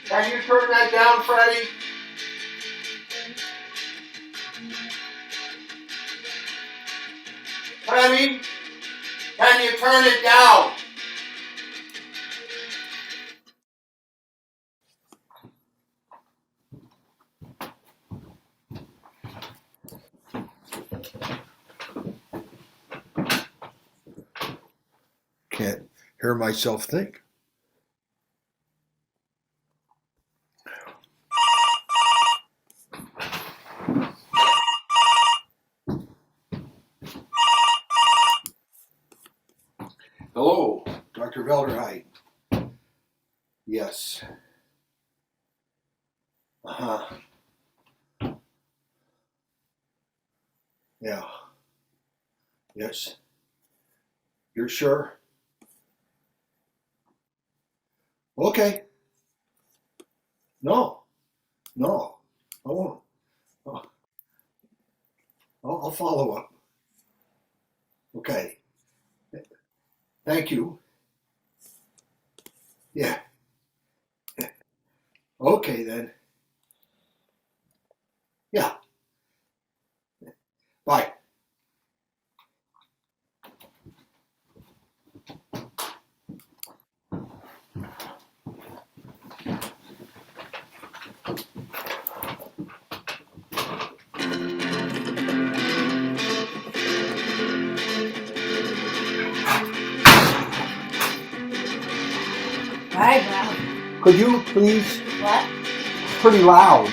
Can you turn that down, Freddy? Freddy, can you turn it down? Can't hear myself think. Hello, Dr. Felderstein. Yes. Uh-huh. Yeah. Yes. You're sure? Okay. No. I won't. I'll follow up. Okay. Thank you. Yeah. Okay then. Yeah. Bye. Hi, Bob. Could you please? What? Pretty loud.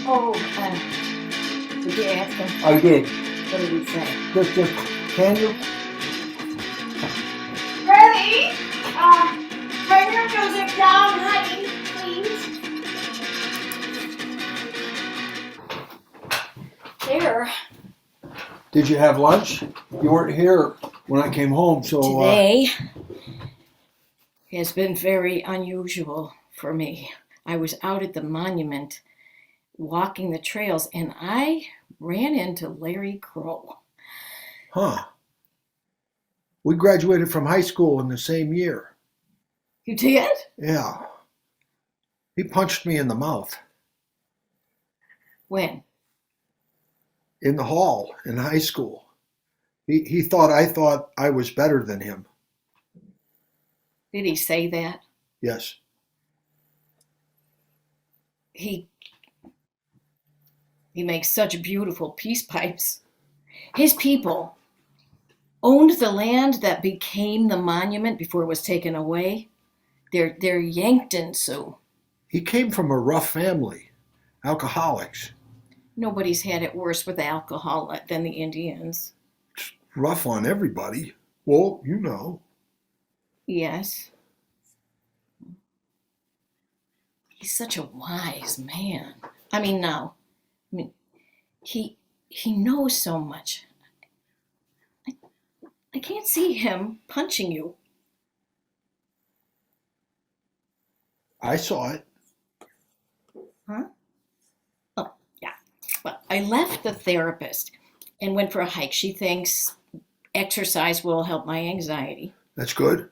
Oh, did you ask him? I did. What did he say? Just, can you? Freddy! Turn your music down, honey, please. There. Did you have lunch? You weren't here when I came home, so... Today has been very unusual for me. I was out at the monument walking the trails, and I ran into Larry Crow. Huh. We graduated from high school in the same year. You did? Yeah. He punched me in the mouth. When? In the hall in high school. He thought I was better than him. Did he say that? Yes. He makes such beautiful peace pipes. His people owned the land that became the monument before it was taken away. They're Yankton Sioux. He came from a rough family, alcoholics. Nobody's had it worse with alcohol than the Indians. It's rough on everybody. Well, you know. Yes. He's such a wise man. He knows so much. I can't see him punching you. I saw it. Huh? Oh, yeah. Well, I left the therapist and went for a hike. She thinks exercise will help my anxiety. That's good.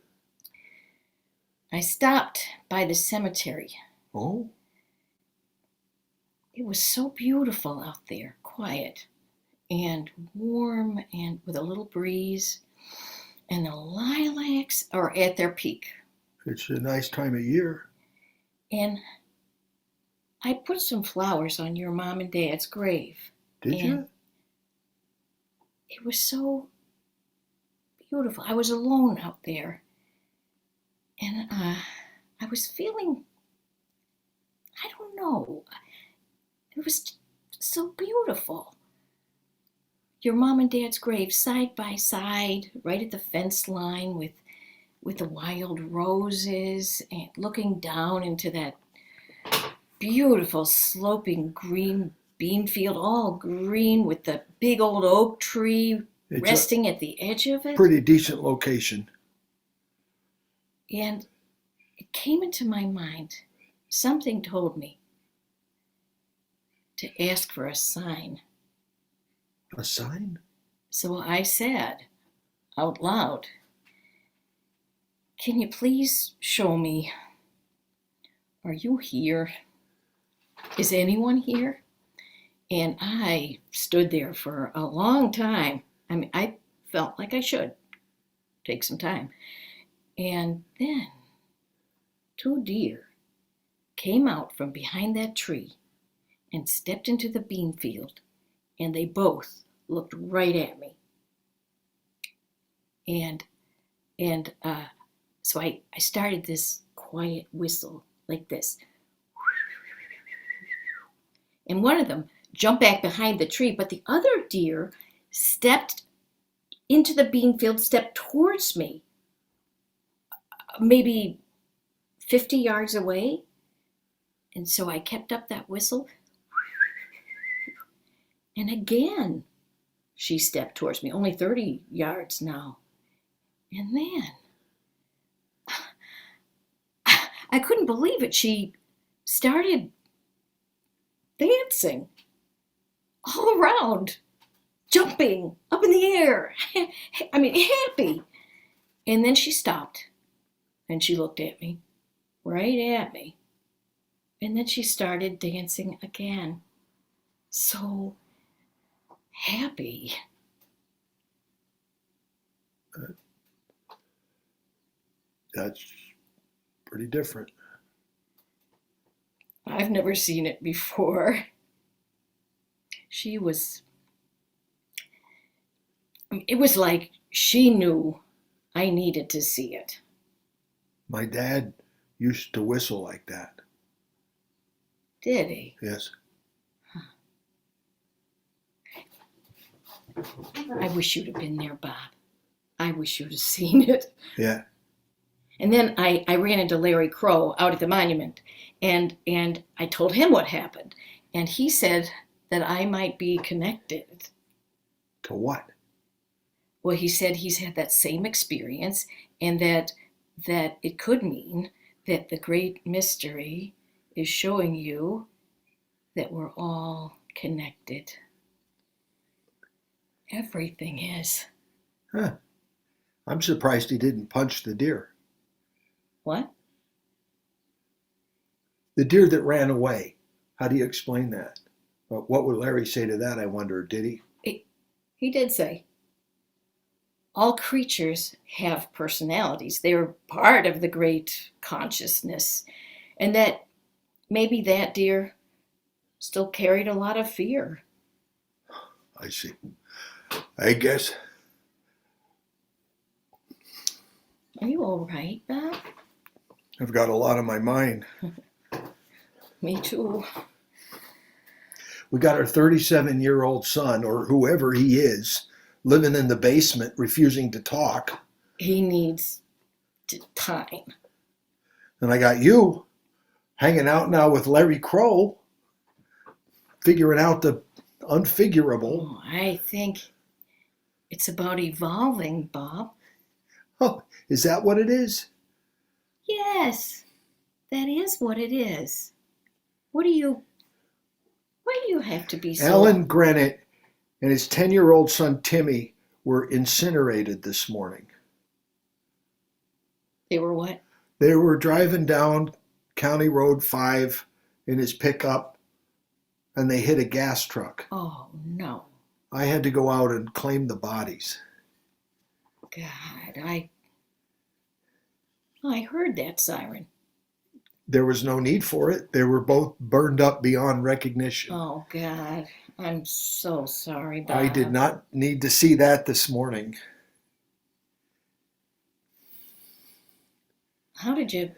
I stopped by the cemetery. Oh? It was so beautiful out there, quiet and warm and with a little breeze. And the lilacs are at their peak. It's a nice time of year. And I put some flowers on your mom and dad's grave. Did you? It was so beautiful. I was alone out there. And I was feeling, I don't know, it was so beautiful. Your mom and dad's grave side by side, right at the fence line with the wild roses, and looking down into that beautiful sloping green bean field, all green with the big old oak tree resting at the edge of it. Pretty decent location. And it came into my mind, something told me to ask for a sign. A sign? So I said out loud, "Can you please show me Are you here? Is anyone here? And I stood there for a long time. I mean, I felt like I should take some time. And then 2 deer came out from behind that tree and stepped into the bean field, and they both looked right at me. So I started this quiet whistle like this. And one of them jumped back behind the tree, but the other deer stepped into the bean field, stepped towards me, maybe 50 yards away. And so I kept up that whistle. And again, she stepped towards me, only 30 yards now. And then, I couldn't believe it. She started dancing all around, jumping up in the air. I mean, happy. And then she stopped and she looked at me, right at me. And then she started dancing again. So happy. That's pretty different. I've never seen it before. It was like she knew I needed to see it. My dad used to whistle like that. Did he? Yes. I wish you'd have been there, Bob. I wish you'd have seen it. Yeah. And then I ran into Larry Crow out at the monument, and I told him what happened. And he said that I might be connected. To what? Well, he said he's had that same experience, and that it could mean that the great mystery is showing you that we're all connected. Everything is. Huh. I'm surprised he didn't punch the deer. What? The deer that ran away. How do you explain that? What would Larry say to that, I wonder, did he? He did say, all creatures have personalities. They're part of the great consciousness. And that maybe that deer still carried a lot of fear. I see. I guess. Are you all right, Bob? I've got a lot on my mind. Me too. We got our 37-year-old son, or whoever he is, living in the basement, refusing to talk. He needs time. And I got you hanging out now with Larry Crow, figuring out the unfigurable. Oh, I think it's about evolving, Bob. Oh, is that what it is? Yes, that is what it is. Why do you have to be so... Alan Granite and his 10-year-old son Timmy were incinerated this morning. They were what? They were driving down County Road 5 in his pickup, and they hit a gas truck. Oh, no. I had to go out and claim the bodies. God, I heard that siren. There was no need for it. They were both burned up beyond recognition. Oh, God. I'm so sorry, Bob. I did not need to see that this morning. How did you...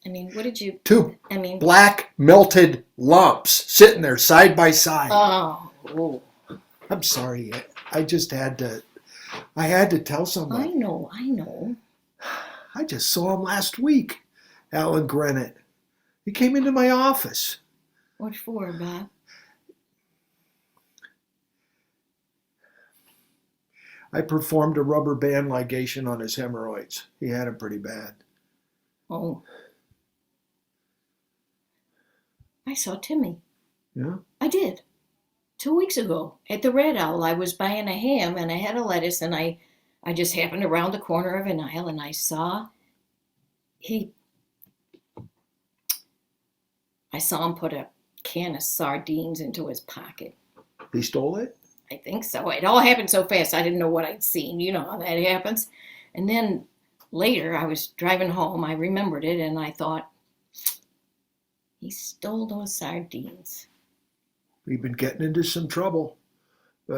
what did you... Two black melted lumps sitting there side by side. Oh. I'm sorry. I just had to... I had to tell somebody. I know. I just saw him last week, Alan Granite. He came into my office. What for, Bob? I performed a rubber band ligation on his hemorrhoids. He had them pretty bad. Oh. I saw Timmy. Yeah? I did. 2 weeks ago at the Red Owl. I was buying a ham and I had a lettuce, and I just happened around the corner of an aisle and I saw I saw him put a can of sardines into his pocket. He stole it? I think so. It all happened so fast, I didn't know what I'd seen. You know how that happens. And then later, I was driving home. I remembered it, and I thought, he stole those sardines. He'd been getting into some trouble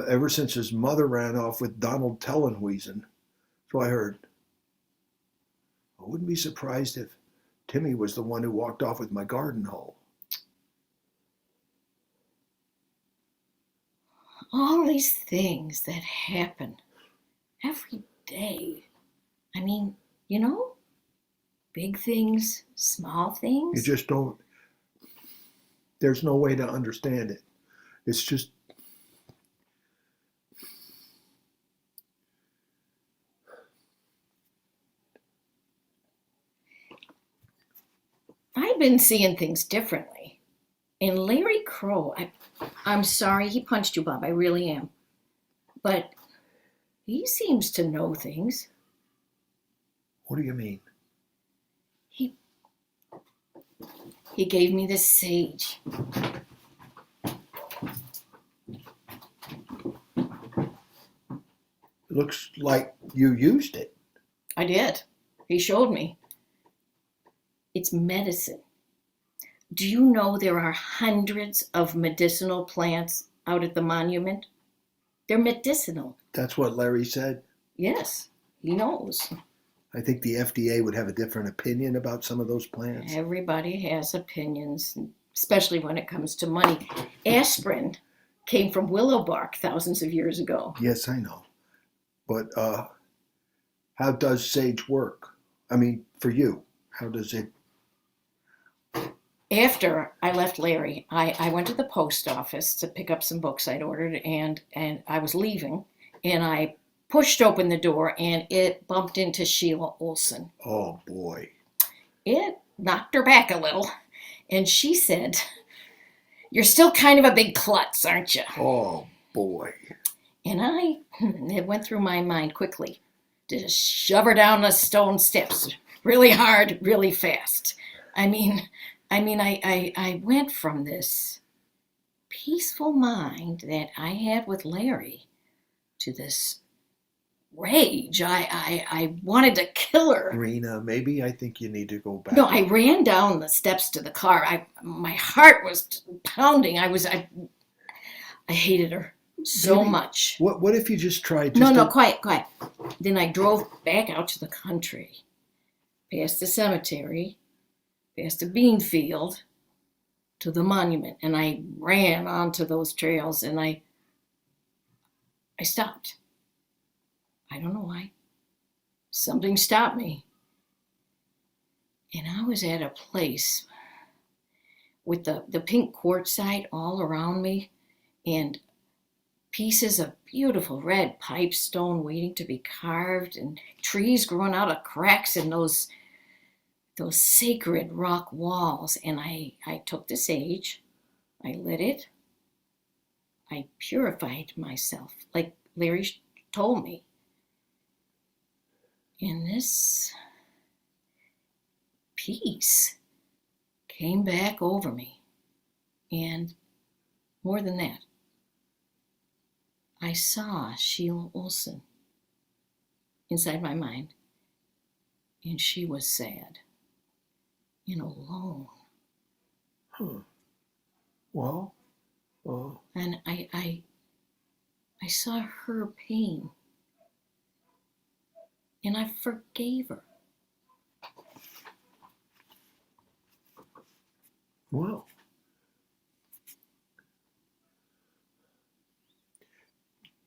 ever since his mother ran off with Donald Tellenwiesen. So I heard. I wouldn't be surprised if Timmy was the one who walked off with my garden hoe. All these things that happen every day. I mean, you know, big things, small things. You just don't. There's no way to understand it. It's just. I've been seeing things differently. And Larry Crow, I'm sorry he punched you, Bob. I really am. But he seems to know things. What do you mean? He gave me this sage. It looks like you used it. I did. He showed me. It's medicine. Do you know there are hundreds of medicinal plants out at the monument? They're medicinal. That's what Larry said. Yes, he knows. I think the FDA would have a different opinion about some of those plants. Everybody has opinions, especially when it comes to money. Aspirin came from willow bark thousands of years ago. Yes, I know. But how does sage work? I mean, for you, how does it? After I left Larry, I went to the post office to pick up some books I'd ordered, and I was leaving, and I pushed open the door, and it bumped into Sheila Olson. Oh, boy. It knocked her back a little, and she said, "You're still kind of a big klutz, aren't you?" Oh, boy. And it went through my mind quickly to shove her down the stone steps really hard, really fast. I went from this peaceful mind that I had with Larry to this rage. I wanted to kill her. Rena, maybe I think you need to go back. No, I ran down the steps to the car. My heart was pounding. I hated her so Maybe. What? What if you just tried to... No, quiet. Then I drove back out to the country, past the cemetery, past a bean field, to the monument, and I ran onto those trails, and I stopped. I don't know why. Something stopped me. And I was at a place with the pink quartzite all around me, and pieces of beautiful red pipestone waiting to be carved, and trees growing out of cracks in those sacred rock walls. And I took the sage, I lit it, I purified myself like Larry told me. And this peace came back over me. And more than that, I saw Sheila Olson inside my mind, and she was sad and alone. Well, And I saw her pain, and I forgave her. well.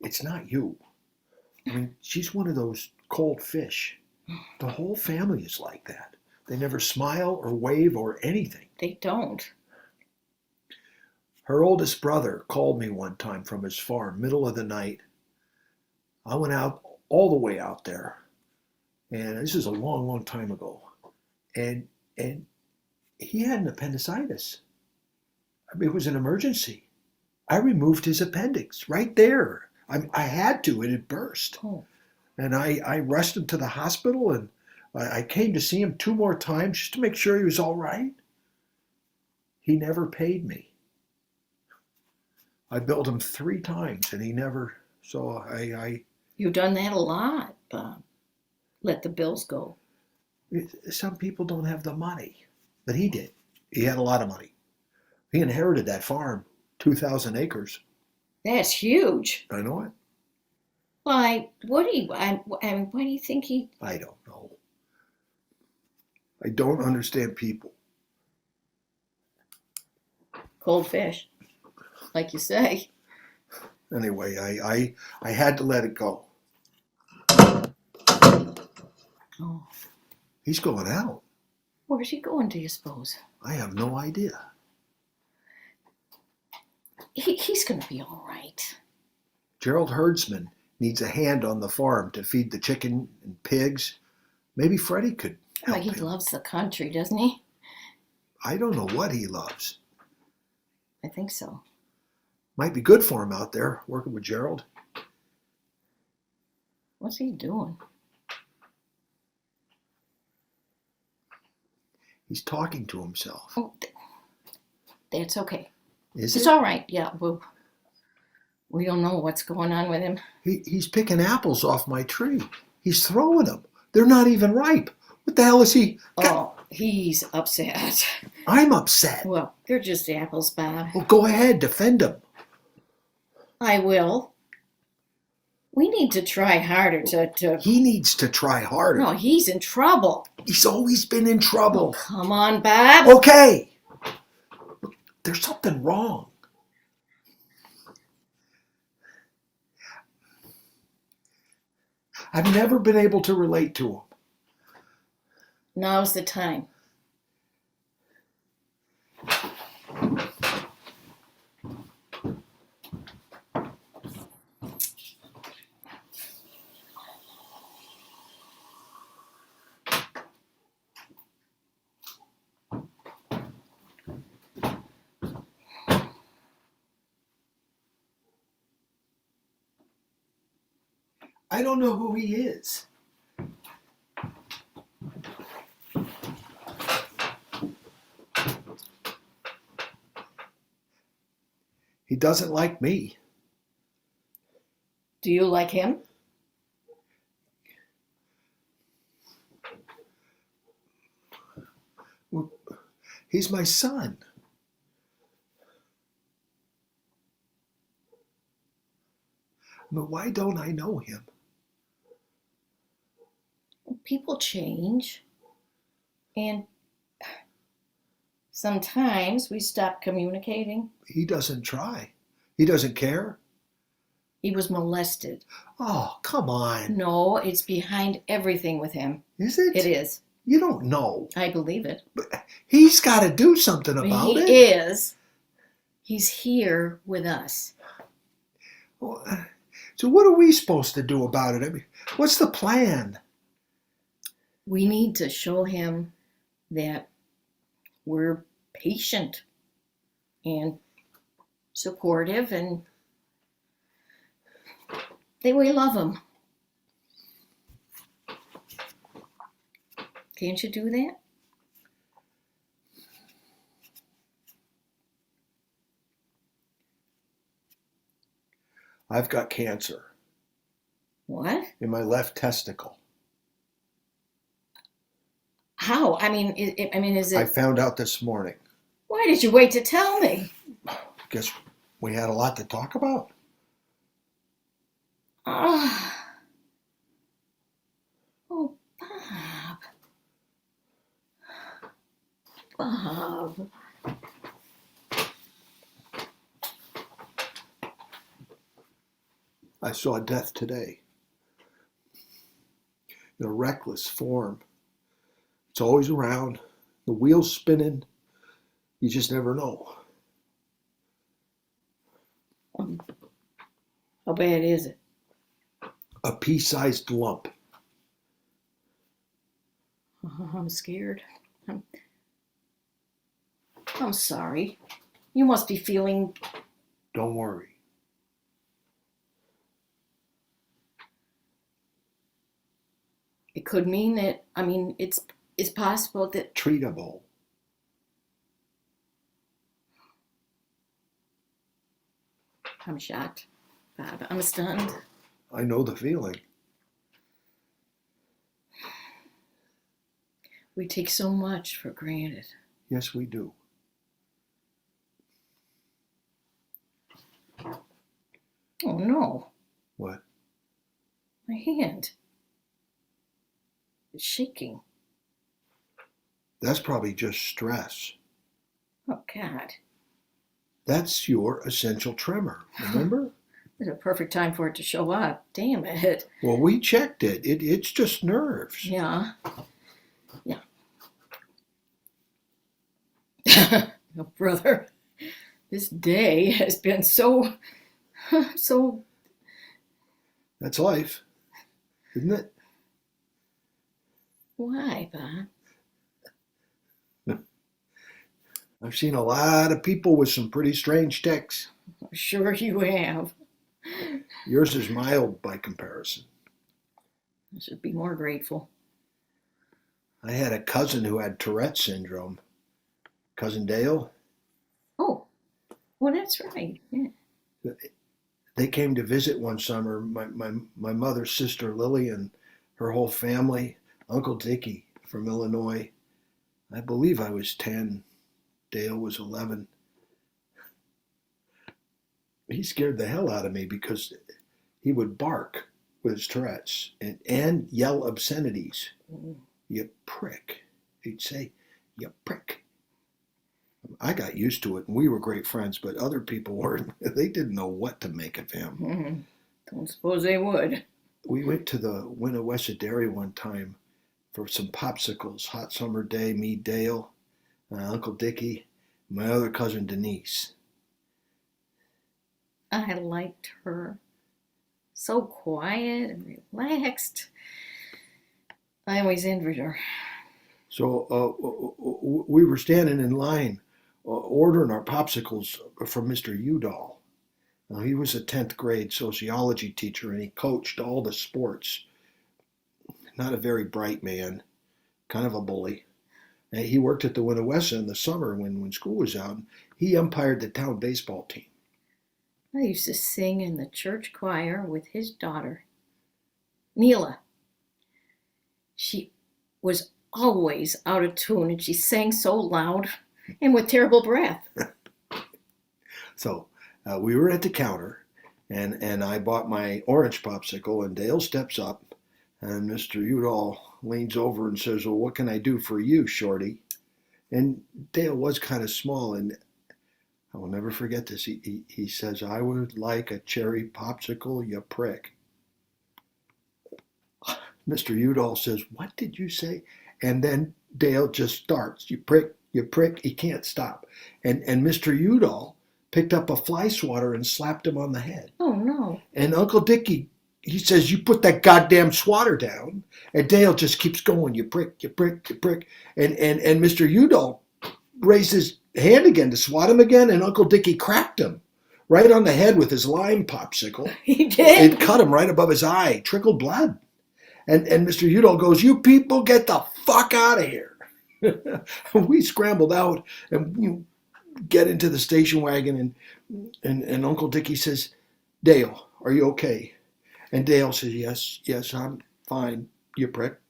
It's not you. I mean, she's one of those cold fish. The whole family is like that. They never smile or wave or anything. They don't. Her oldest brother called me one time from his farm, middle of the night. I went out all the way out there, and this is a long, long time ago. And he had an appendicitis. I mean, it was an emergency. I removed his appendix right there. I had to, it had burst. Oh. And I rushed him to the hospital, and I came to see him 2 more times just to make sure he was all right. He never paid me. I billed him 3 times and he never, so You've done that a lot, Bob. Let the bills go. some people don't have the money, but he did. He had a lot of money. He inherited that farm, 2,000 acres. That's huge. I know it. Why, I mean, why do you think he... I don't know. I don't understand people. Cold fish, like you say. Anyway, I had to let it go. Oh, He's going out. where's he going, do you suppose? I have no idea. He's going to be all right. Gerald Herdsman needs a hand on the farm to feed the chicken and pigs. Maybe Freddy could help He him. loves the country, doesn't he? I don't know what he loves. I think so. Might be good for him out there, working with Gerald. What's he doing? He's talking to himself. Oh, that's okay. Is It's it? all right. Yeah, well, we don't know what's going on with him. He's picking apples off my tree. He's throwing them. They're not even ripe. What the hell is he? Oh, he's upset. I'm upset. Well, they're just apples, Bob. Well, go ahead, defend him. I will. We need to try harder to... He needs to try harder. No, he's in trouble. He's always been in Oh, trouble. come on, Bob. Okay. There's something wrong. I've never been able to relate to him. Now's the time. I don't know who he is. He doesn't like me. Do you like him? He's my son. But why don't I know him? People change. And sometimes we stop communicating. He doesn't try. He doesn't care. He was molested. Oh, come on. No, it's behind everything with him. Is it? It is. You don't know. I believe it. But he's got to do something about He it. is. He's here with us. Well, so what are we supposed to do about it? I mean, what's the plan? We need to show him that we're patient and supportive and that we love him. Can't you do that? I've got cancer What? in my left testicle. How? I mean, is I it? found out this morning. Why did you wait to tell me? Guess we had a lot to talk about. Oh, oh, Bob. Bob. I saw death today in a reckless form. It's always around, the wheels spinning. You just never know. How bad is it? A pea-sized lump. Oh, I'm scared. I'm sorry. You must be feeling... Don't worry. It could mean that, it's possible that... Treatable. I'm shocked, Bob. I'm stunned. I know the feeling. We take so much for granted. Yes, we do. Oh, no. What? My hand. It's shaking. That's probably just stress. Oh, God. That's your essential tremor, remember? It's a perfect time for it to show up. Damn it. Well, we checked it. It's just nerves. Yeah. Oh, brother, this day has been so. That's life, isn't it? Why, Bob? I've seen a lot of people with some pretty strange tics. I'm sure you have. Yours is mild by comparison. I should be more grateful. I had a cousin who had Tourette's syndrome. Cousin Dale. Oh, well, that's right. Yeah. They came to visit one summer, my mother's sister Lily and her whole family, Uncle Dickie from Illinois. I believe I was 10. Dale was 11. He scared the hell out of me because he would bark with his Tourette's and yell obscenities. You prick. He'd say, you prick. I got used to it, and we were great friends, but other people weren't. They didn't know what to make of him. Mm-hmm. Don't suppose they would. We went to the Winnewessa Dairy one time for some popsicles. Hot summer day, me, Dale, Uncle Dickie, my other cousin Denise. I liked her. So quiet and relaxed. I always envied her. So we were standing in line ordering our popsicles from Mr. Udall. Now, he was a 10th grade sociology teacher, and he coached all the sports. Not a very bright man, kind of a bully. And he worked at the Winnewessa in the summer when school was out. He umpired the town baseball team. I used to sing in the church choir with his daughter, Neela. She was always out of tune, and she sang so loud and with terrible breath. So we were at the counter, and I bought my orange popsicle, and Dale steps up, and Mr. Udall leans over and says, well, what can I do for you, Shorty? And Dale was kind of small, and I will never forget this. He says, I would like a cherry popsicle, you prick. Mr. Udall says, what did you say? And then Dale just starts, you prick, he can't stop. And Mr. Udall picked up a fly swatter and slapped him on the head. Oh, no. And Uncle Dickie, he says, you put that goddamn swatter down. And Dale just keeps going, you prick. And Mr. Udall raised his hand again to swat him again, and Uncle Dickie cracked him right on the head with his lime popsicle. He did? It cut him right above his eye, trickled blood. And Mr. Udall goes, you people get the fuck out of here. We scrambled out and get into the station wagon, and Uncle Dickie says, Dale, are you okay? And Dale says, yes, I'm fine, you prick.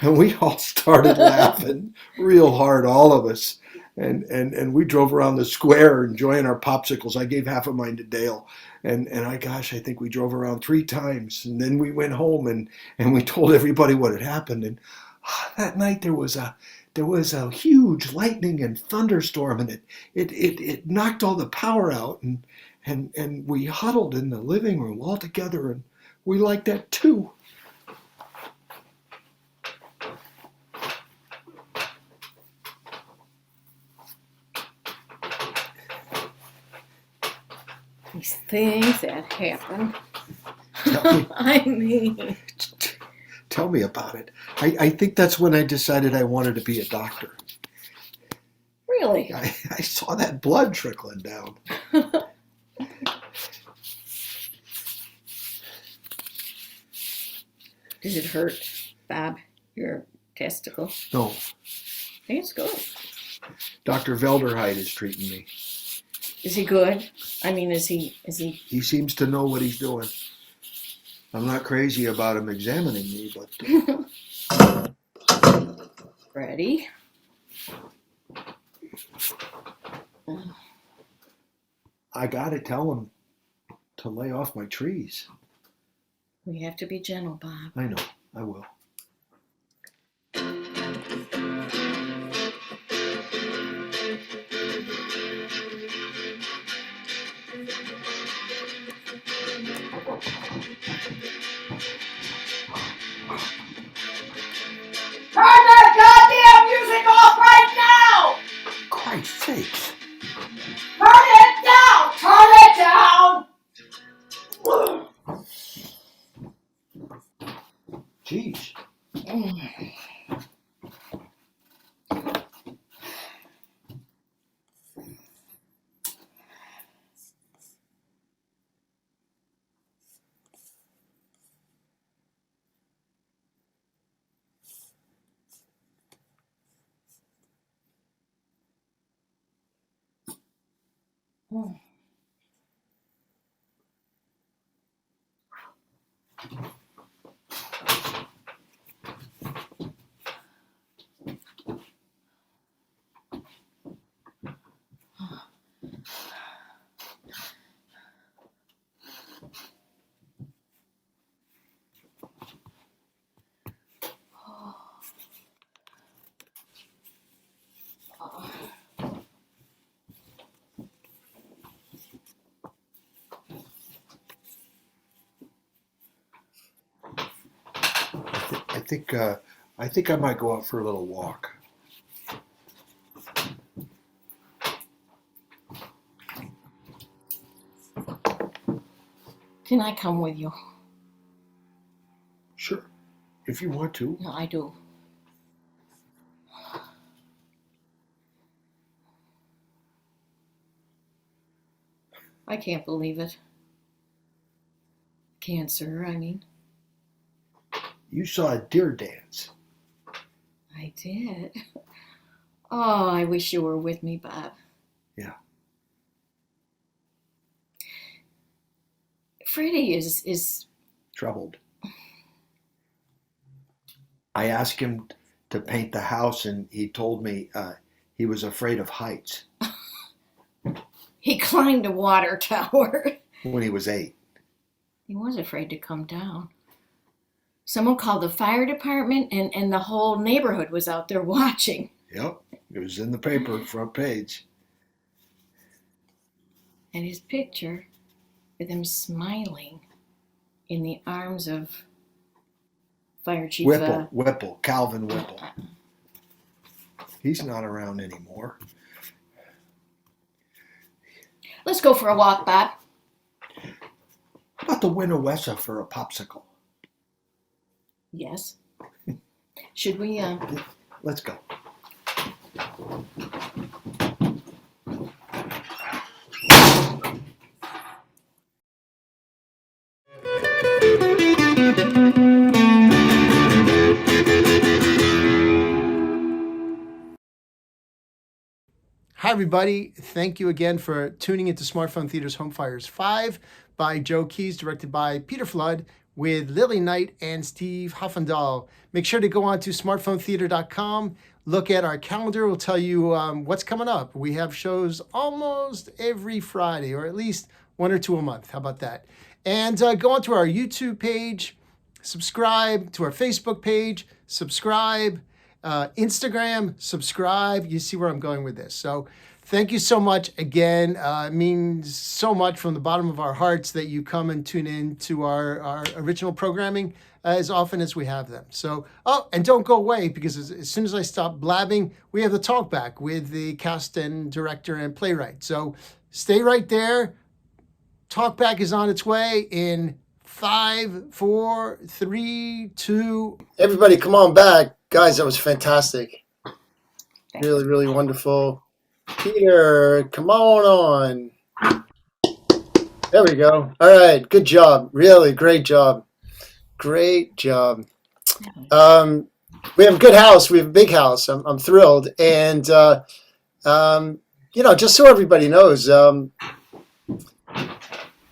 And we all started laughing real hard, all of us. And we drove around the square enjoying our popsicles. I gave half of mine to Dale. And I think we drove around 3 times. And then we went home and we told everybody what had happened. And that night there was a huge lightning and thunderstorm, and it knocked all the power out, and we huddled in the living room all together, and we liked that too. These things that happen. Tell me, I mean, tell me about it. I think that's when I decided I wanted to be a doctor. really? I saw that blood trickling down. Did it hurt, Bob, your testicle? No, I think it's good. Dr. Felderstein is treating me. Is he good? I mean, is he? He seems to know what he's doing. I'm not crazy about him examining me, but Freddy? I gotta tell him to lay off my trees. We have to be gentle, Bob. I know, I will. Turn that goddamn music off right now! Christ's sakes. Turn it down! Turn it down! Jeez. I think I might go out for a little walk. Can I come with you? Sure, if you want to. No, I do. I can't believe it. Cancer, I mean. You saw a deer dance. I did. Oh, I wish you were with me, Bob. Yeah. Freddy is Troubled. I asked him to paint the house, and he told me he was afraid of heights he climbed a water tower. when he was 8. He was afraid to come down. Someone called the fire department, and the whole neighborhood was out there watching. Yep, it was in the paper, front page. And his picture with him smiling in the arms of Fire Chief Whipple, Calvin Whipple. He's not around anymore. Let's go for a walk, Bob. How about the Winnowessa for a popsicle? Yes. Should we, Let's go. Hi, everybody. Thank you again for tuning into Smartphone Theater's Homefires 5 by Joe Keys, directed by Peter Flood, with Lily Knight and Steve Hofvendahl. Make sure to go on to smartphonetheater.com. Look at our calendar. We'll tell you what's coming up. We have shows almost every Friday, or at least 1 or 2 a month. How about that? And go on to our YouTube page, subscribe to our Facebook page, subscribe, Instagram, subscribe. You see where I'm going with this. So thank you so much again. It means so much from the bottom of our hearts that you come and tune in to our original programming as often as we have them. So, and don't go away, because as soon as I stop blabbing, we have the talk back with the cast and director and playwright. So stay right there. Talk back is on its way in 5, 4, 3, 2. Everybody, come on back. Guys, that was fantastic. Really, really wonderful. Peter, come on. There we go. All right, good job. Really, great job. Great job. We have a good house. We have a big house. I'm thrilled. And just so everybody knows,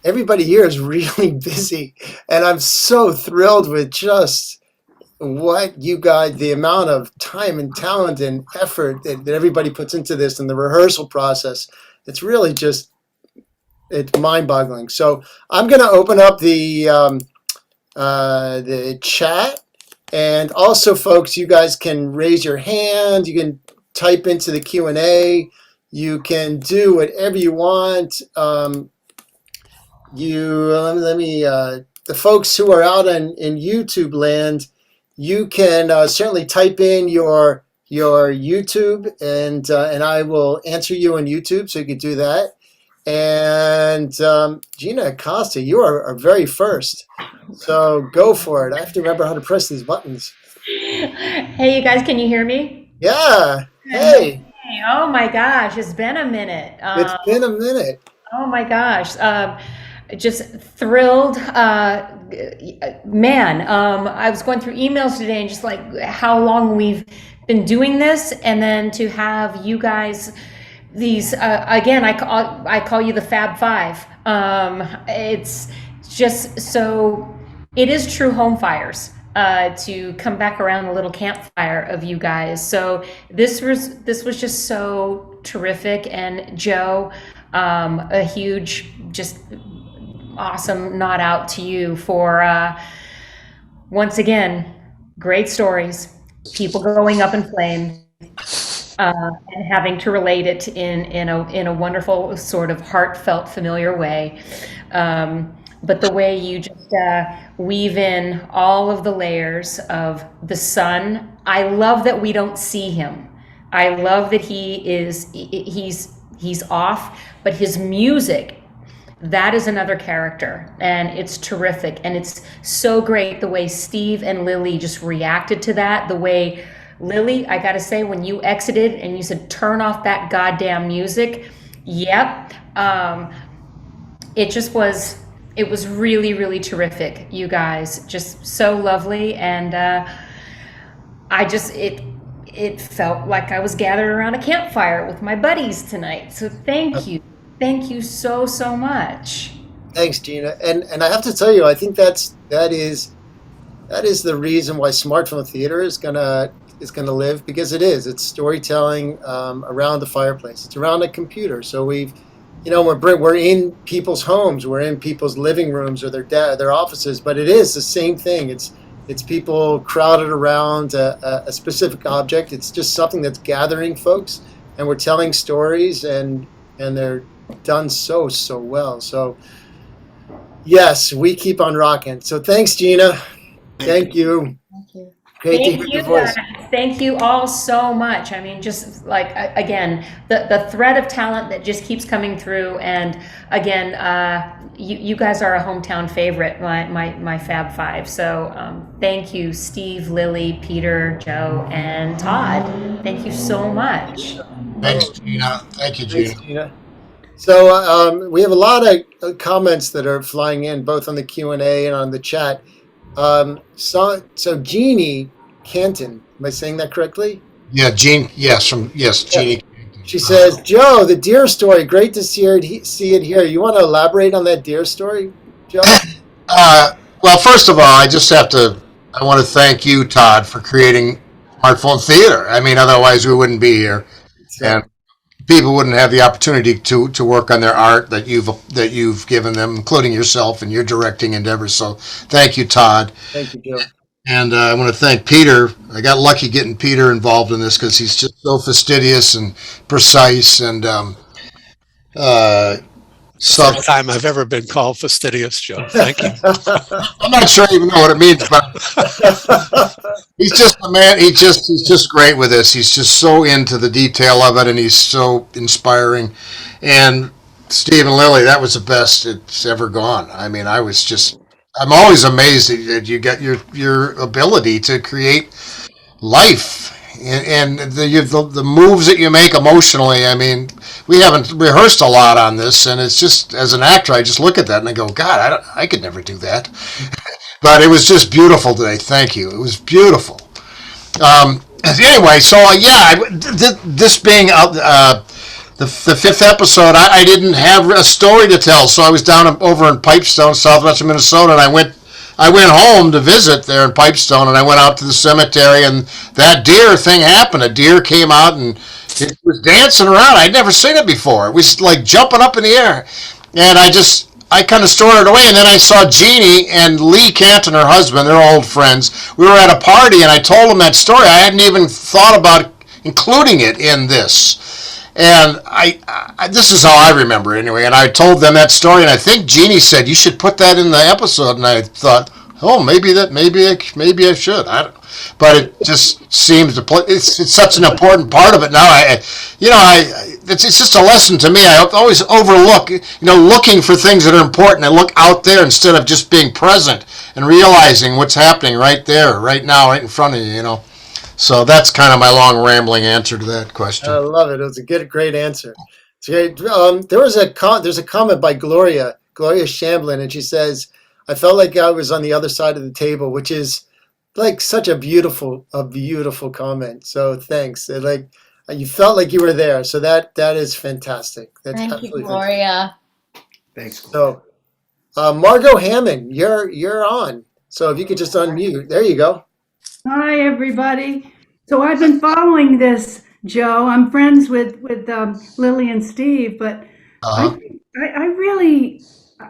everybody here is really busy, and I'm so thrilled with just what you guys, the amount of time and talent and effort that everybody puts into this and the rehearsal process. It's really just, it's mind-boggling. So I'm going to open up the chat, and also, folks, you guys can raise your hand. You can type into the Q&A. You can do whatever you want. The folks who are out in YouTube land, you can certainly type in your YouTube, and I will answer you on YouTube, so you can do that. And Gina Acosta, you are very first, so go for it. I have to remember how to press these buttons. Hey, you guys, can you hear me? Yeah. Hey. Oh my gosh, it's been a minute. It's been a minute. Oh my gosh. Just thrilled. Man, I was going through emails today and just like how long we've been doing this, and then to have you guys, these, again, I call you the Fab Five. It's just so, it is true Homefires. To come back around a little campfire of you guys. So this was just so terrific, and Joe, a huge, just awesome nod out to you for once again, great stories, people going up in flames, and having to relate it in a wonderful sort of heartfelt, familiar way. But the way you just weave in all of the layers of the sun. I love that we don't see him. I love that he's off, but his music, that is another character, and it's terrific. And it's so great the way Steve and Lily just reacted to that. The way Lily, I gotta say, when you exited and you said, turn off that goddamn music. Yep. It was really, really terrific, you guys. Just so lovely, and it felt like I was gathered around a campfire with my buddies tonight. So thank you so much. Thanks, Gina. And I have to tell you, I think that is the reason why smartphone theater is gonna live, because it's storytelling around the fireplace. It's around a computer. So we're in people's homes, we're in people's living rooms or their offices, but it is the same thing. It's people crowded around a specific object. It's just something that's gathering folks, and we're telling stories, and they're done so well. So yes, we keep on rocking. So thanks, Gina. Thank you. Thank you. Great to hear your voice. Thank you all so much. I mean, just like, again, the thread of talent that just keeps coming through. And again, you guys are a hometown favorite, my Fab Five. So thank you, Steve, Lily, Peter, Joe, and Todd. Thank you so much. Thanks, Gina. Thank you, Gina. Thanks, Gina. So we have a lot of comments that are flying in, both on the Q&A and on the chat. So Jeannie Canton, am I saying that correctly? Yeah, Jean. Yes, Jeannie. She says, Joe, the deer story, great to see it here. You want to elaborate on that deer story, Joe? Well, first of all, I want to thank you, Todd, for creating Smartphone Theater. I mean, otherwise we wouldn't be here, and people wouldn't have the opportunity to work on their art that you've given them, including yourself and your directing endeavors. So thank you, Todd. Thank you, Joe. And I want to thank Peter. I got lucky getting Peter involved in this because he's just so fastidious and precise, and First time I've ever been called fastidious, Joe. Thank you. I'm not sure I even know what it means, but he's just a man. He's just great with this. He's just so into the detail of it, and he's so inspiring. And Steve and Lily, that was the best it's ever gone. I mean, I'm always amazed that you got your ability to create life. And the moves that you make emotionally, I mean, we haven't rehearsed a lot on this, and it's just, as an actor, I just look at that and I go, God, I could never do that. But it was just beautiful today. Thank you. It was beautiful. Anyway, so yeah, this being the the fifth episode, I didn't have a story to tell, so I was down over in Pipestone, southwestern Minnesota, and I went home to visit there in Pipestone, and I went out to the cemetery, and that deer thing happened. A deer came out, and it was dancing around. I'd never seen it before. It was like jumping up in the air, and I kind of stored it away, and then I saw Jeannie and Lee Canton, her husband. They're old friends. We were at a party, and I told them that story. I hadn't even thought about including it in this. And this is how I remember it anyway. And I told them that story, and I think Jeannie said, you should put that in the episode. And I thought, oh, maybe I should. I don't, but it just seems to play. It's such an important part of it now. It's just a lesson to me. I always overlook, looking for things that are important. I look out there instead of just being present and realizing what's happening right there, right now, right in front of you. So that's kind of my long rambling answer to that question. I love it. It was a great answer. It's great. There's a comment by Gloria Shamblin, and she says, "I felt like I was on the other side of the table," which is like such a beautiful comment. So thanks. Like you felt like you were there. So that is fantastic. That's Thank you, absolutely Gloria. Thanks. fantastic. So Margot Hammond, you're on. So if you could just unmute, there you go. Hi, everybody. So I've been following this, Joe. I'm friends with Lily and Steve, but Uh-huh.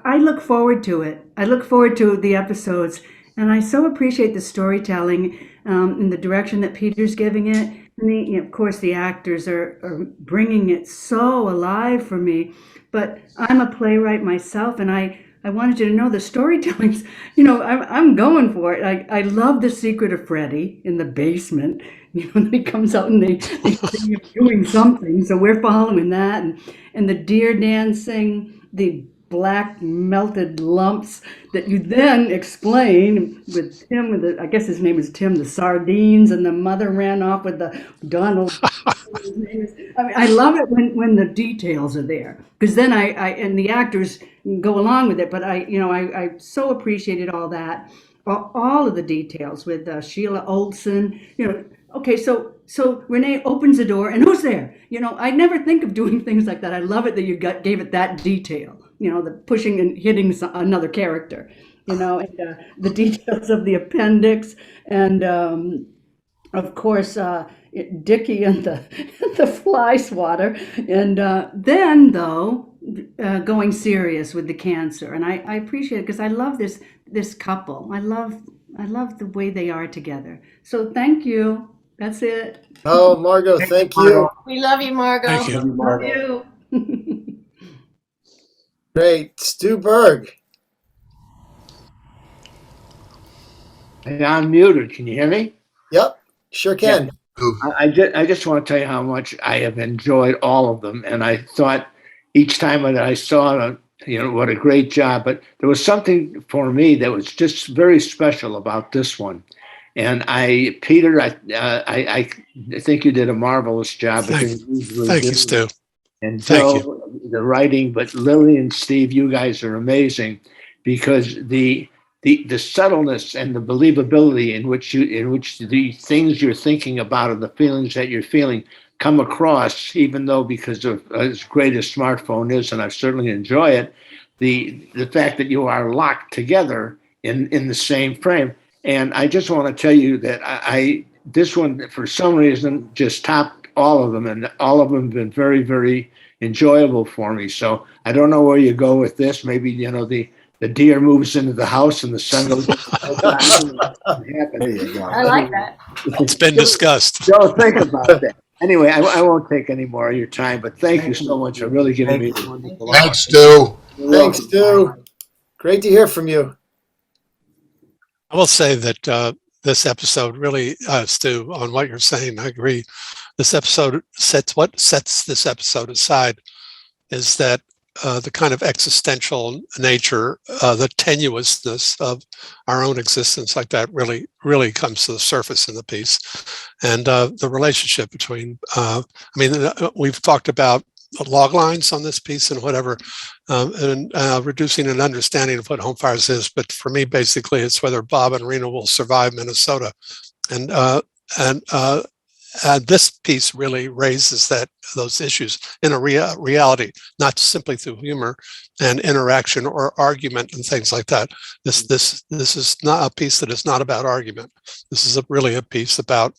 I look forward to it. I look forward to the episodes, and I so appreciate the storytelling and the direction that Peter's giving it. And of course, the actors are bringing it so alive for me. But I'm a playwright myself, and I wanted you to know the storytelling's, I'm going for it. I love the secret of Freddy in the basement. He comes out and they see him doing something. So we're following that. And the deer dancing, the black melted lumps that you then explain with Tim, I guess his name is Tim, the sardines, and the mother ran off with the Donald. I love it when the details are there, because then I and the actors go along with it. But I so appreciated all that, all of the details with Sheila Olson. Okay, so Renee opens the door, and who's there? I never think of doing things like that. I love it that you gave it that detail. The pushing and hitting another character. And the details of the appendix, and of course Dickie and the fly swatter, and then though going serious with the cancer. And I appreciate it because I love this couple. I love the way they are together. So thank you. That's it. Oh, Margot, thank you. We love you, Margot. Thank you. Love you. Great. Stu Berg. I'm muted. Can you hear me? Yep, sure can. I just want to tell you how much I have enjoyed all of them. And I thought each time that I saw it, what a great job. But there was something for me that was just very special about this one. And Peter, I think you did a marvelous job. Thank you, Stu. And Thank Joe, the writing, but Lily and Steve, you guys are amazing, because the subtleness and the believability in which the things you're thinking about and the feelings that you're feeling come across, even though, because of as great as smartphone is, and I certainly enjoy it, the fact that you are locked together in the same frame. And I just want to tell you that this one, for some reason, just topped all of them, and all of them have been very, very enjoyable for me. So I don't know where you go with this. Maybe, the deer moves into the house and the sun goes. There you go. I like that. It's been discussed. Don't think about that. Anyway, I won't take any more of your time, but thank you so much for really giving me a wonderful. Thanks, Stu. Thanks, Stu. Great to hear from you. I will say that this episode really, Stu, on what you're saying, I agree. This episode sets this episode aside is that the kind of existential nature, the tenuousness of our own existence, like that, really, really comes to the surface in the piece, and the relationship between. We've talked about log lines on this piece and whatever, and reducing an understanding of what Homefires is. But for me, basically, it's whether Bob and Rena will survive Minnesota, and this piece really raises those issues in a reality, not simply through humor and interaction or argument and things like that. This is not a piece that is not about argument. This is really a piece about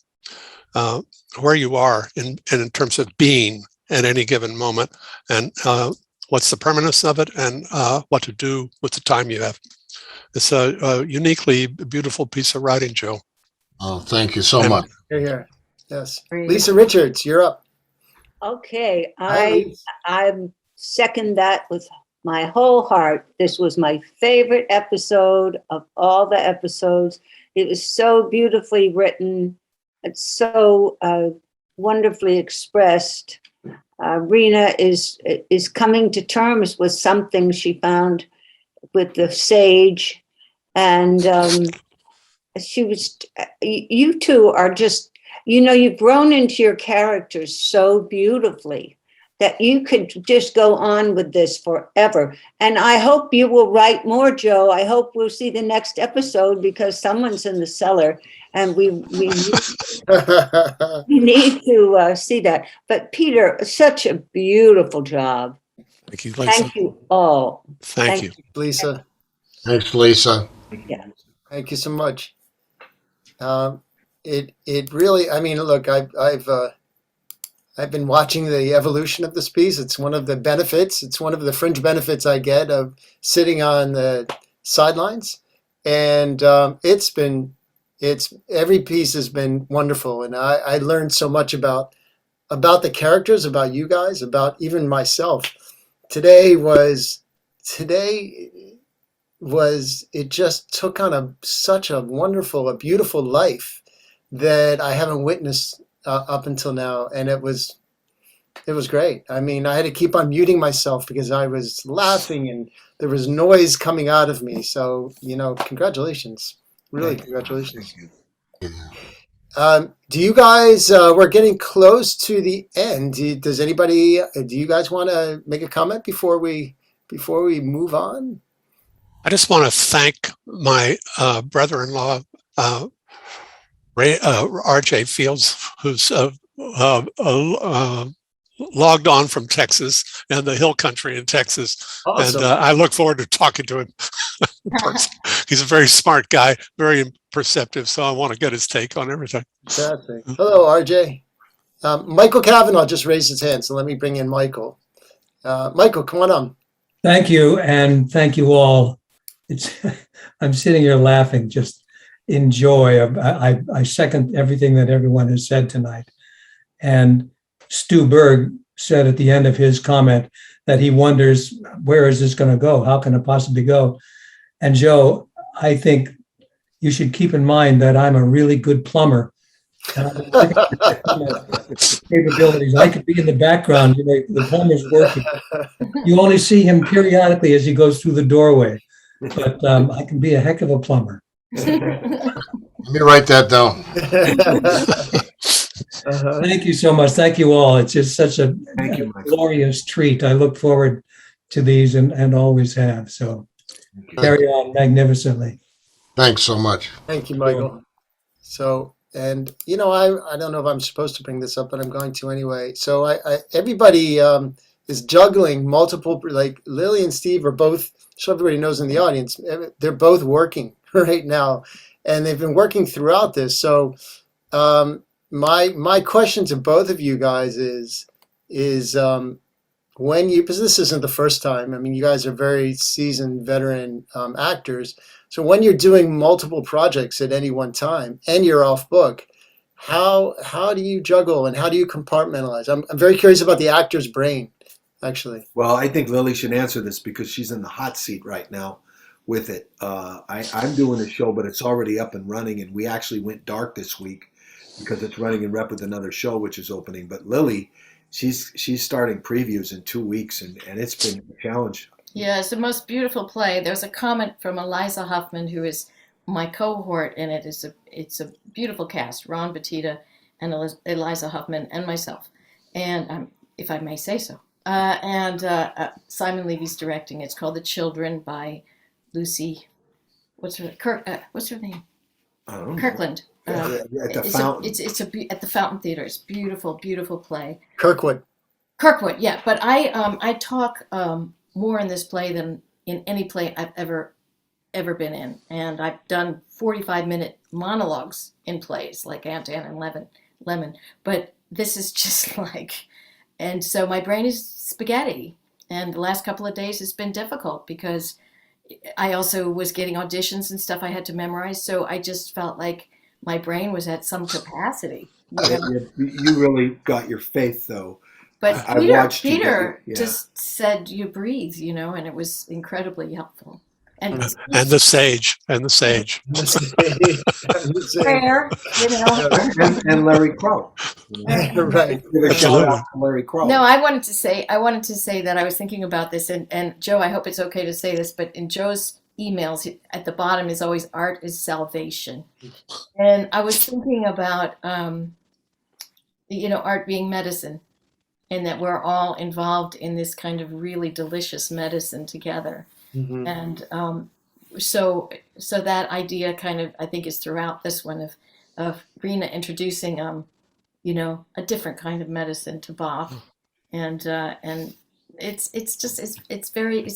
where you are in terms of being at any given moment, and what's the permanence of it, and what to do with the time you have. It's a uniquely beautiful piece of writing, Joe. Oh, thank you so much. Here. Yes. Lisa Richards, you're up. Okay, Hi, Lisa. I second that with my whole heart. This was my favorite episode of all the episodes. It was so beautifully written. It's so wonderfully expressed. Rena is coming to terms with something she found with the sage, and she was. You two are just. You've grown into your characters so beautifully that you could just go on with this forever. And I hope you will write more, Joe. I hope we'll see the next episode, because someone's in the cellar and we need to see that. But Peter, such a beautiful job. Thank you, Lisa. Thank you all. Thank you. Lisa. Thanks, Lisa. Yeah. Thank you so much. It really, I mean, look, I've been watching the evolution of this piece. It's one of the benefits. It's one of the fringe benefits I get of sitting on the sidelines, and every piece has been wonderful, and I learned so much about the characters, about you guys, about even myself. Today was it just took on such a wonderful, a beautiful life that I haven't witnessed up until now, and it was great. I mean, I had to keep on muting myself because I was laughing and there was noise coming out of me. So, congratulations, really, congratulations. Do you guys? We're getting close to the end. Do you guys want to make a comment before we move on? I just want to thank my brother-in-law, RJ Fields, who's logged on from Texas and the Hill Country in Texas. Awesome. And I look forward to talking to him. He's a very smart guy, very perceptive, so I want to get his take on everything. Fantastic. Hello, RJ. Michael Kavanaugh just raised his hand, so let me bring in Michael. Michael, come on. Thank you, and thank you all. I'm sitting here laughing, just in joy. I second everything that everyone has said tonight. And Stu Berg said at the end of his comment that he wonders, where is this going to go? How can it possibly go? And Joe, I think you should keep in mind that I'm a really good plumber. Capabilities. I could be in the background, the plumber's working. You only see him periodically as he goes through the doorway, but I can be a heck of a plumber. Let me write that down. Thank you so much. Thank you all. It's just such a glorious treat. I look forward to these and always have. So carry on magnificently. Thanks so much. Thank you, Michael. So, and I don't know if I'm supposed to bring this up, but I'm going to anyway. So everybody is juggling multiple, like Lily and Steve are both, so everybody knows in the audience, they're both working right now, and they've been working throughout this. So my question to both of you guys is when you, because this isn't the first time, I mean, you guys are very seasoned veteran actors. So when you're doing multiple projects at any one time and you're off book, how do you juggle and how do you compartmentalize? I'm very curious about the actor's brain, actually. Well, I think Lily should answer this because she's in the hot seat right now with it. I'm doing a show, but it's already up and running, and we actually went dark this week because it's running in rep with another show which is opening. But Lily, she's starting previews in 2 weeks, and it's been a challenge. Yeah, it's the most beautiful play. There's a comment from Eliza Huffman, who is my cohort, and it's a beautiful cast. Ron Batita and Eliza Huffman and myself, and if I may say so. Simon Levy's directing. It's called The Children by Lucy. What's her name? I don't know. Kirkland. At the It's fountain. at the Fountain Theater. It's beautiful, beautiful play. Kirkwood. Kirkwood, yeah. But I talk more in this play than in any play I've ever been in, and I've done 45-minute monologues in plays like Aunt Anne and Lemon. But this is just like, and so my brain is spaghetti. And the last couple of days has been difficult because I also was getting auditions and stuff I had to memorize. So I just felt like my brain was at some capacity. You really got your faith, though. But I watched you Peter yeah. just said you breathe, and it was incredibly helpful. And the sage. prayer, and Larry Crow. Right. Absolutely. Larry Crow. No, I wanted to say that I was thinking about this, and Joe, I hope it's okay to say this, but in Joe's emails at the bottom is always art is salvation. And I was thinking about art being medicine, and that we're all involved in this kind of really delicious medicine together. Mm-hmm. And so that idea kind of, I think, is throughout this one of Rena introducing a different kind of medicine to Bob, and it's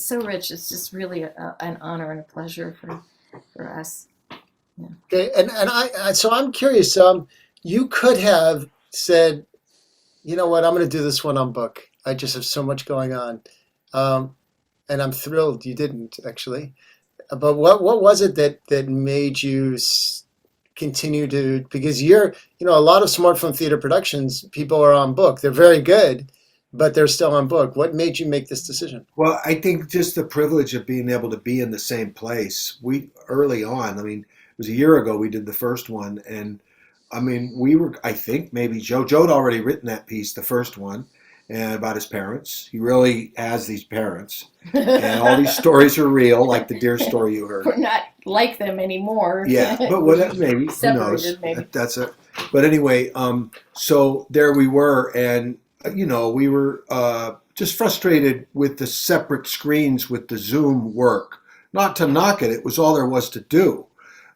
so rich. It's just really an honor and a pleasure for us. Yeah. Okay, and so I'm curious. You could have said, you know what, I'm going to do this one on book. I just have so much going on. And I'm thrilled you didn't, actually. But what was it that made you continue to, because a lot of smartphone theater productions, people are on book. They're very good, but they're still on book. What made you make this decision? Well, I think just the privilege of being able to be in the same place. Early on, it was a year ago we did the first one, and I think maybe Joe'd already written that piece, the first one, and about his parents. He really has these parents, and all these stories are real, like the deer story you heard. We're not like them anymore. Yeah, but maybe who knows? Maybe. That's it. But anyway, so there we were, and we were just frustrated with the separate screens with the Zoom work. Not to knock it; it was all there was to do.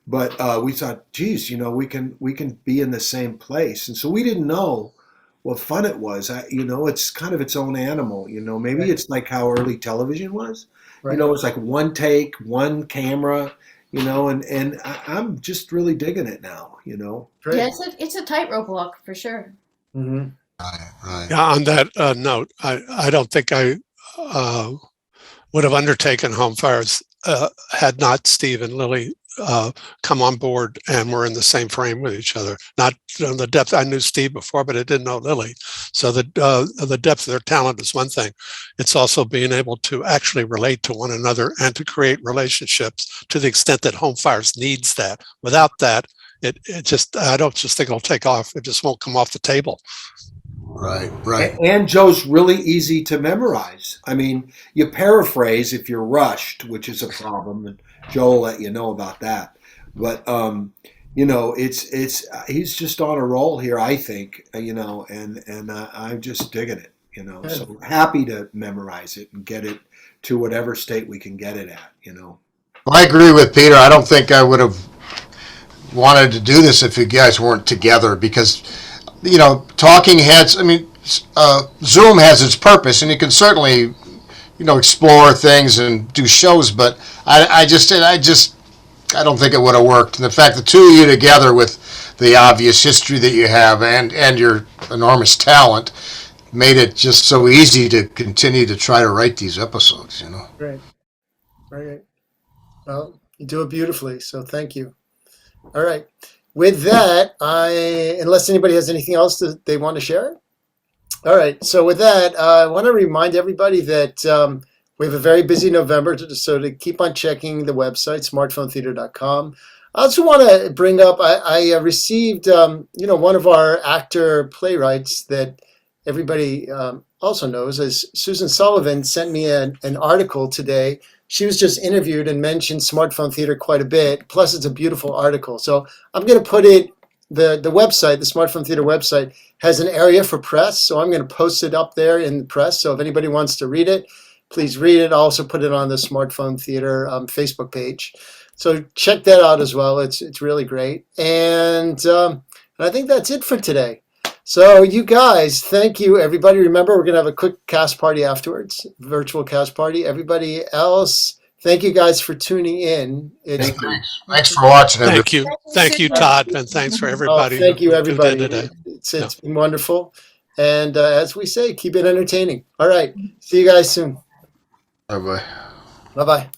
But we thought, geez, we can be in the same place, and so we didn't know what fun it was. It's kind of its own animal. Maybe right. It's like how early television was. Right. It's like one take, one camera. And I'm just really digging it now. Right. Yeah, it's a tightrope walk for sure. Mm-hmm. Right. Yeah. On that note, I don't think I would have undertaken Homefires had not Steve and Lily come on board and were in the same frame with each other. Not on the depth. I knew Steve before, but I didn't know Lily. So the depth of their talent is one thing. It's also being able to actually relate to one another and to create relationships to the extent that Homefires needs that. Without that, I don't just think it'll take off. It just won't come off the table. Right. And Joe's really easy to memorize. You paraphrase if you're rushed, which is a problem, and Joe will let you know about that. But it's he's just on a roll here, I think. And I'm just digging it. So happy to memorize it and get it to whatever state we can get it at. Well, I agree with Peter. I don't think I would have wanted to do this if you guys weren't together, because talking heads, Zoom has its purpose, and you can certainly, explore things and do shows, but I don't think it would have worked. And the fact the two of you together with the obvious history that you have and your enormous talent made it just so easy to continue to try to write these episodes, Right. Well, you do it beautifully, so thank you. All right. With that, unless anybody has anything else that they want to share. All right. So with that, I want to remind everybody that we have a very busy November, so to keep on checking the website, smartphonetheater.com. I also want to bring up, I received, one of our actor playwrights that everybody also knows, as Susan Sullivan sent me an article today. She was just interviewed and mentioned Smartphone Theater quite a bit. Plus, it's a beautiful article. So I'm going to put it, the website, the Smartphone Theater website, has an area for press. So I'm going to post it up there in the press. So if anybody wants to read it, please read it. I'll also put it on the Smartphone Theater Facebook page. So check that out as well. It's really great. And I think that's it for today. So you guys, thank you, everybody. Remember, we're going to have a quick cast party afterwards, virtual cast party. Everybody else, thank you guys for tuning in. Thanks for watching. Thank you, Todd, and thanks for everybody. Thank you, everybody. Who did today. It's been wonderful. And as we say, keep it entertaining. All right. See you guys soon. Bye-bye. Bye-bye.